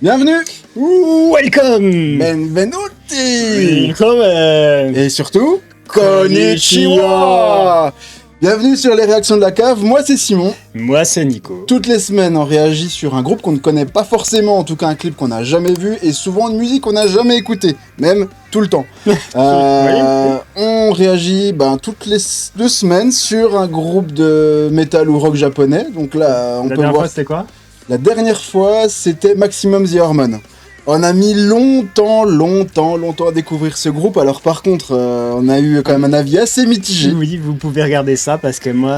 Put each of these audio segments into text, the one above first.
Bienvenue. Welcome. Benvenuti. Willkommen. Et surtout, konnichiwa. Bienvenue sur les réactions de la cave, moi c'est Simon. Moi c'est Nico. Toutes les semaines on réagit sur un groupe qu'on ne connaît pas forcément, en tout cas un clip qu'on n'a jamais vu, et souvent une musique qu'on n'a jamais écoutée, même tout le temps. On réagit toutes les 2 semaines sur un groupe de métal ou rock japonais, donc là on peut voir... La dernière fois c'était quoi ? La dernière fois c'était Maximum the Hormone. On a mis longtemps à découvrir ce groupe, alors par contre, on a eu quand même un avis assez mitigé. Oui, vous pouvez regarder ça parce que moi,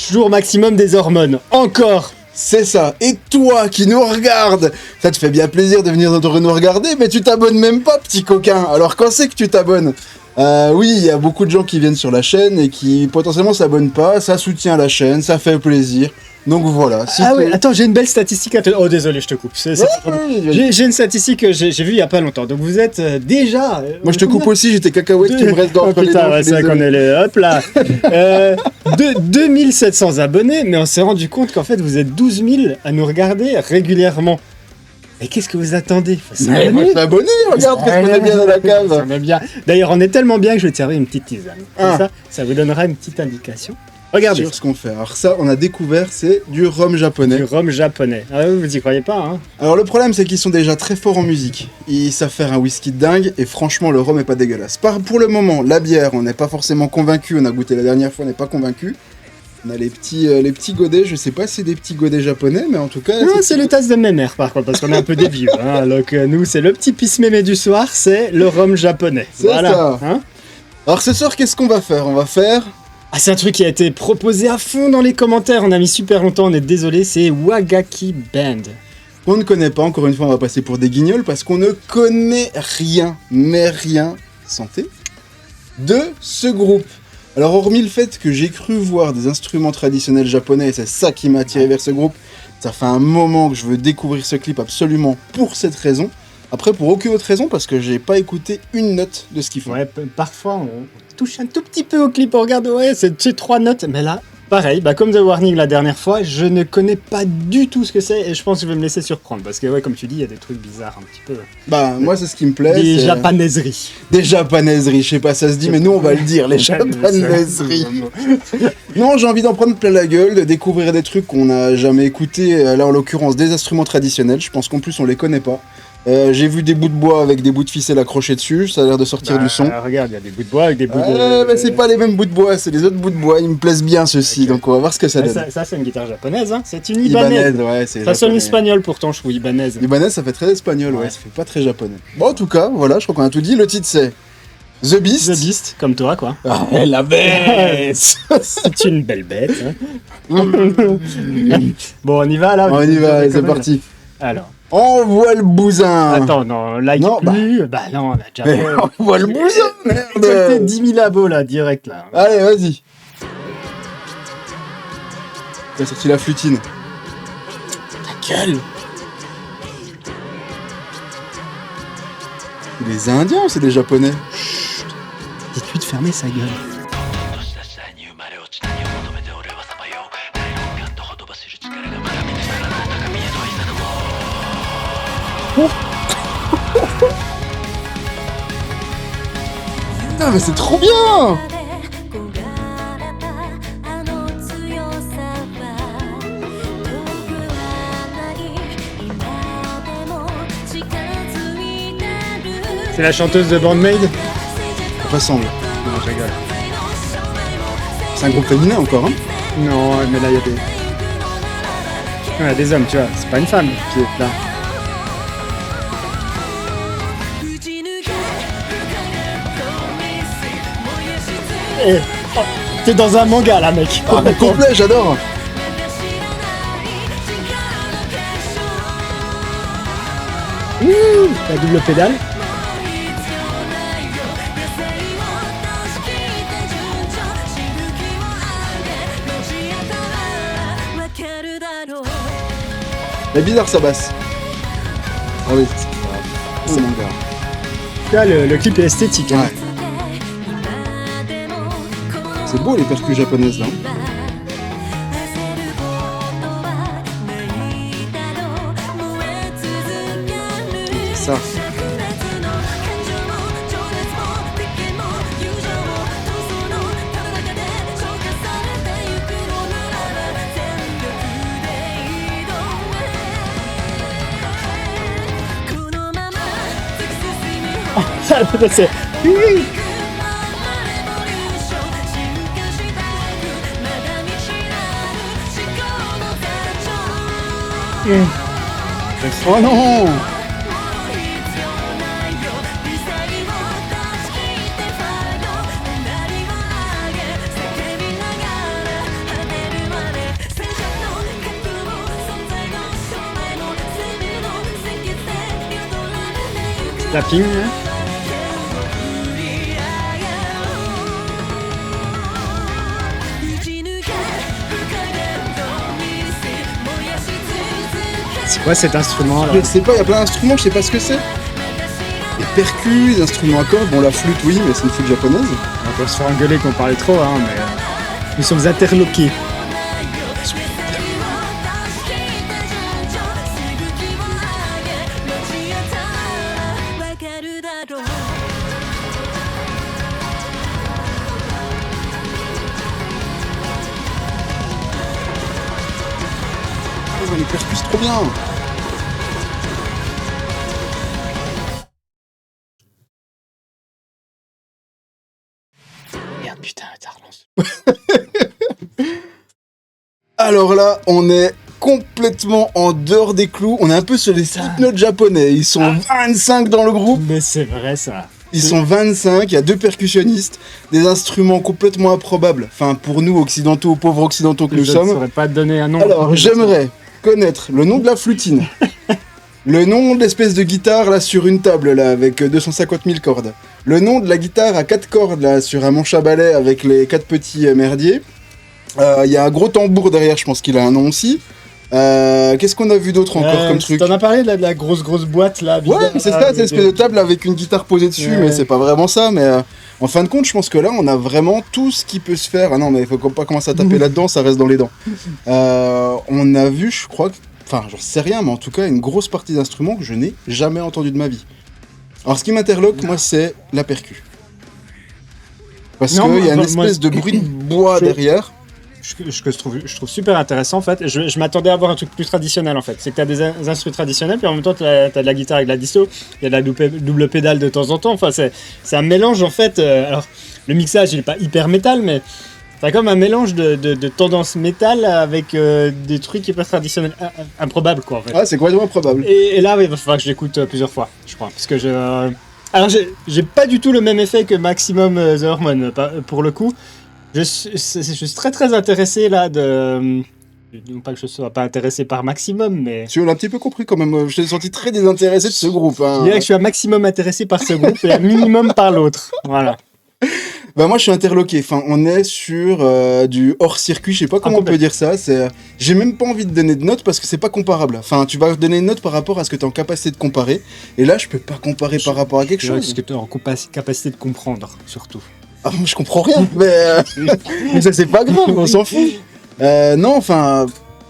toujours Maximum des hormones, encore. C'est ça, et toi qui nous regardes, ça te fait bien plaisir de venir nous regarder, mais tu t'abonnes même pas, petit coquin. Alors quand c'est que tu t'abonnes ? Oui, il y a beaucoup de gens qui viennent sur la chaîne et qui potentiellement s'abonnent pas, ça soutient la chaîne, ça fait plaisir. Donc voilà. Si oui, attends, j'ai une belle statistique à te... Oh désolé, je te coupe. J'ai une statistique que j'ai vue il y a pas longtemps. Donc vous êtes déjà... Moi je te coupe aussi, j'ai tes cacahuètes qui me restent dans les dents. Ouais, c'est vrai qu'on est les... Hop là 2700 abonnés, mais on s'est rendu compte qu'en fait vous êtes 12 000 à nous regarder régulièrement. Mais qu'est-ce que vous attendez ? S'abonner, regarde qu'est-ce qu'on est bien dans la cave. On est bien. D'ailleurs, on est tellement bien que je vais te servir une petite tisane. Ça vous donnera une petite indication. Regardez. Sur ce qu'on fait. Alors ça, on a découvert, c'est du rhum japonais. Du rhum japonais. Ah oui, vous y croyez pas, hein ? Alors le problème, c'est qu'ils sont déjà très forts en musique. Ils savent faire un whisky de dingue, et franchement, le rhum est pas dégueulasse. Pour le moment, la bière, on n'est pas forcément convaincu. On a goûté la dernière fois, on n'est pas convaincu. On a les petits godets, je sais pas si c'est des petits godets japonais, mais en tout cas... Non, c'est les tasses de mes mères par contre, parce qu'on est un peu des vieux. Hein, donc nous, c'est le petit pisse-mémé du soir, c'est le rhum japonais. C'est voilà, ça. Hein. Alors ce soir, qu'est-ce qu'on va faire ? On va faire... Ah, c'est un truc qui a été proposé à fond dans les commentaires, on a mis super longtemps, on est désolé, c'est Wagaki Band. On ne connaît pas, encore une fois, on va passer pour des guignols, parce qu'on ne connaît rien, mais rien, santé, de ce groupe. Alors hormis le fait que j'ai cru voir des instruments traditionnels japonais, et c'est ça qui m'a attiré vers ce groupe, ça fait un moment que je veux découvrir ce clip absolument pour cette raison. Après pour aucune autre raison, parce que j'ai pas écouté une note de ce qu'ils font. Ouais, parfois on touche un tout petit peu au clip, on regarde, ouais, c'est 3 notes, mais là, pareil, comme The Warning la dernière fois, je ne connais pas du tout ce que c'est, et je pense que je vais me laisser surprendre, parce que ouais, comme tu dis, il y a des trucs bizarres un petit peu. Moi c'est ce qui me plaît. Des japanaiseries. Des japanaiseries, je sais pas, ça se dit, mais nous on va le dire, les japanaiseries. Non, j'ai envie d'en prendre plein la gueule, de découvrir des trucs qu'on n'a jamais écoutés, là en l'occurrence des instruments traditionnels, je pense qu'en plus on les connaît pas. J'ai vu des bouts de bois avec des bouts de ficelle accrochés dessus, ça a l'air de sortir du son. Regarde, il y a des bouts de bois avec des bouts de... mais c'est pas les mêmes bouts de bois, c'est les autres bouts de bois, ils me plaisent bien ceux-ci, Okay. Donc on va voir ce que ça donne. Ça c'est une guitare japonaise, hein. C'est une ibanaise. Ouais, c'est ça sonne japonais. espagnol pourtant, je trouve ibanaise. Ibanaise, ça fait très espagnol, ouais, ça fait pas très japonais. Bon, en tout cas, voilà, je crois qu'on a tout dit, le titre c'est The Beast. The Beast, comme toi, quoi. Ah, la bête. C'est une belle bête. Hein. Bon, on y va, là. On y va, allez, c'est parti. Alors. Envoie le bousin. Attends, non, like non, plus. Non, on a déjà fait. Envoie le bousin, merde. T'es 10 000 abos, là, direct, là. Allez, vas-y. T'as sorti la flutine. Ta gueule. C'est des Indiens ou c'est des Japonais ? Dites-lui de fermer sa gueule. Oh. Putain, mais c'est trop bien. C'est la chanteuse de Bandmaid ? Ressemble. Non, je rigole. C'est un groupe féminin encore, hein ? Non, mais là, il y a des... Il y a des hommes, tu vois. C'est pas une femme qui est là. T'es dans un manga, là, mec. Ah, mais complet, j'adore. La double pédale. Elle est bizarre sa basse. Ah oui, c'est mon gars. Là, le clip est esthétique. Hein. Ouais. C'est beau les percus japonaises là. ça. C'est... Oh non! Tapping, hein. C'est quoi cet instrument là? Je sais pas, il y a plein d'instruments, je sais pas ce que c'est. Les percus, les instruments à cordes, bon la flûte oui, mais c'est une flûte japonaise. On peut se faire engueuler qu'on parlait trop, hein, mais nous sommes interloqués. Oh, les percus, c'est trop bien. Merde, putain, ça relance. Alors là, on est complètement en dehors des clous. On est un peu sur les Slipknot japonais. Ils sont 25 dans le groupe. Mais c'est vrai ça. Ils sont 25, il y a 2 percussionnistes, des instruments complètement improbables. Enfin, pour nous, occidentaux, pauvres occidentaux que nous Je sommes. ne saurais pas te donner un nom. Alors, j'aimerais connaître le nom de la flutine, le nom de l'espèce de guitare là sur une table là avec 250 000 cordes, le nom de la guitare à 4 cordes là sur un manche à balai avec les 4 petits merdiers. Il y a un gros tambour derrière, je pense qu'il a un nom aussi. Qu'est-ce qu'on a vu d'autre encore comme truc? T'en as parlé là, de la grosse boîte là. Ouais, c'est ça, c'est l'espèce de table avec une guitare posée dessus, Ouais. mais c'est pas vraiment ça. Mais en fin de compte, je pense que là, on a vraiment tout ce qui peut se faire. Ah non, mais il faut pas commencer à taper là-dedans, ça reste dans les dents. On a vu, je crois, enfin, j'en sais rien, mais en tout cas, une grosse partie d'instruments que je n'ai jamais entendu de ma vie. Alors, ce qui m'interloque, moi, c'est la percu. Parce qu'il y a une espèce de bruit de bois derrière. Je trouve super intéressant en fait. Je m'attendais à voir un truc plus traditionnel en fait. C'est que t'as des instruments traditionnels, puis en même temps t'as de la guitare avec de la disto, il y a de la double pédale de temps en temps. Enfin, c'est un mélange en fait. Alors, le mixage il est pas hyper métal, mais t'as comme un mélange de tendance métal avec des trucs hyper traditionnels, improbables quoi en fait. Ah, c'est complètement improbable. Et là, il va falloir que je l'écoute plusieurs fois, je crois. Parce que alors, j'ai pas du tout le même effet que Maximum The Hormone pour le coup. Je suis très très intéressé là de. Non pas que je sois pas intéressé par Maximum, mais. Tu l'as un petit peu compris quand même. Je t'ai senti très désintéressé de ce groupe. Hein. Je dirais que je suis un maximum intéressé par ce groupe et un minimum par l'autre. Voilà. Bah moi je suis interloqué. Enfin, on est sur du hors circuit. Je sais pas comment on peut dire ça. J'ai même pas envie de donner de notes parce que c'est pas comparable. Enfin, tu vas donner une note par rapport à ce que tu es en capacité de comparer. Et là, je peux pas comparer par rapport à quelque chose. Ce que tu es en capacité de comprendre surtout. Ah, je comprends rien, mais ça c'est pas grave, on s'en fout. Non, enfin.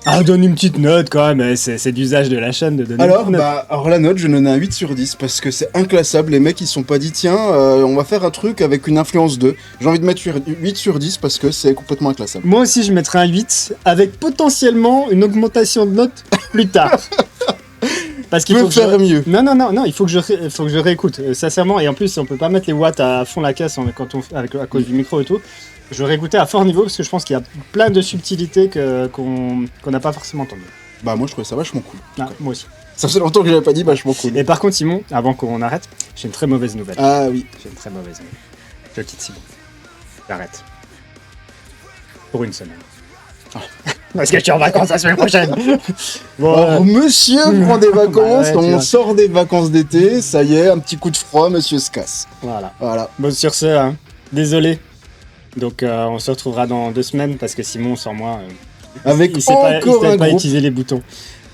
Ah, donne une petite note quand même, c'est d'usage de la chaîne de donner une note. Alors la note, je donne un 8 sur 10 parce que c'est inclassable. Les mecs ils sont pas dit tiens, on va faire un truc avec une influence 2. J'ai envie de mettre 8 sur 10 parce que c'est complètement inclassable. Moi aussi je mettrais un 8 avec potentiellement une augmentation de note plus tard. Parce qu'il faut faire mieux. Non, il faut que je réécoute, sincèrement. Et en plus, on peut pas mettre les watts à fond la caisse à cause du micro et tout. Je vais réécouter à fort niveau parce que je pense qu'il y a plein de subtilités qu'on n'a pas forcément entendues. Bah, moi je trouvais ça vachement cool. Ah, moi aussi. Ça fait longtemps que j'avais pas dit vachement cool. Et par contre, Simon, avant qu'on arrête, j'ai une très mauvaise nouvelle. Ah oui. J'ai une très mauvaise nouvelle. Je quitte Simon. J'arrête. Pour une semaine. Parce que je suis en vacances la semaine prochaine. Bon, alors, monsieur prend des vacances, Bah ouais, on sort des vacances d'été, ça y est, un petit coup de froid, monsieur se casse. Voilà. Bon, sur ce, hein, désolé. Donc, on se retrouvera dans 2 semaines parce que Simon, sans moi, avec il sait pas utiliser les boutons.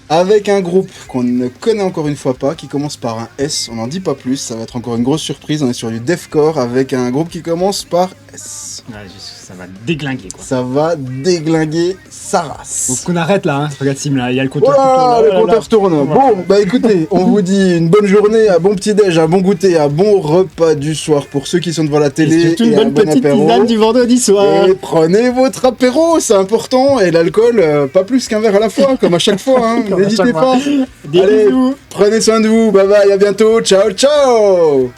Avec un groupe qu'on ne connaît encore une fois pas, qui commence par un S, on n'en dit pas plus, ça va être encore une grosse surprise, on est sur du deathcore avec un groupe qui commence par S. pense. Ouais, ça va déglinguer, quoi. Ça va déglinguer sa Faut race. qu'on arrête là, hein. Regarde Sim, là, il y a le Oh compteur qui là tourne. là, là, le là, là. compteur tourne. Bon, bah écoutez, on vous dit une bonne journée, un bon petit-déj, un bon goûter, un bon repas du soir pour ceux qui sont devant la Et télé surtout une et un bonne bon petite apéro. tisane du vendredi soir. Et prenez votre apéro, c'est important. Et l'alcool, pas plus qu'un verre à la fois, comme à chaque fois. Hein. Comme à N'hésitez chaque pas. Des Allez, bisous. prenez soin de vous. Bye bye, à bientôt. Ciao, ciao.